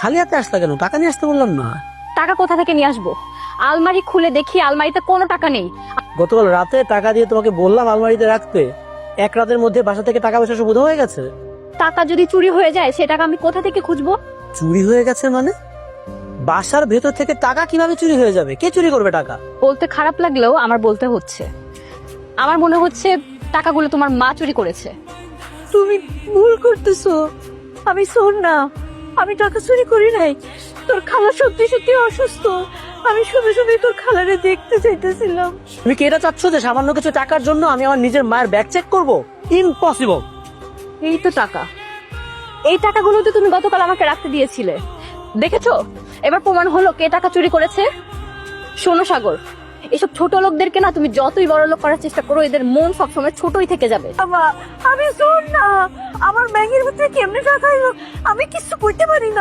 খালি হাতে আসতে কেন? টাকা নিয়ে আসতে বললাম না? টাকা কোথা থেকে নিয়ে আসবো? আলমারি খুলে দেখি আলমারিতে কোনো টাকা নেই। গতকাল রাতে টাকা দিয়ে তোমাকে বললাম আলমারিতে রাখতে, এক রাতের মধ্যে বাসা থেকে টাকা পয়সা সব উধাও হয়ে গেছে। টাকা যদি চুরি হয়ে যায় সে টাকা আমি কোথা থেকে খুঁজবো? চুরি হয়ে গেছে মানে? বাসার ভেতর থেকে টাকা কিভাবে চুরি হয়ে যাবে? কে চুরি করবে টাকা? বলতে খারাপ লাগলেও আমার বলতে হচ্ছে। আমার মনে হচ্ছে টাকাগুলো তোমার মা চুরি করেছে। তুমি ভুল করতেছো, আমি শোন না, আমি টাকা চুরি করি নাই। তোর খালা সত্যি সত্যি অসুস্থ, আমি শুধু শুধু তোর খালারে দেখতে চাইতেছিলাম। তুমি কি এটা চাচ্ছ যে সামান্য কিছু টাকার জন্য আমি আমার নিজের মায়ের ব্যাগ চেক করব? ইম্পসিবল। এই তো টাকা, এই টাকাগুলো তো তুমি গতকাল আমাকে রাখতে দিয়েছিলে, দেখেছো? এবার প্রমাণ হলো কে টাকা চুরি করেছে। শোনো সাগর, এসব ছোট লোকদেরকে না তুমি যতই বড় লোক করার চেষ্টা করো, এদের মন সবসময় ছোটই থেকে যাবে। আমি শোন না, আমার ব্যাগের ভিতরে কেমনে টাকা এলো আমি কিছু করতে পারি না।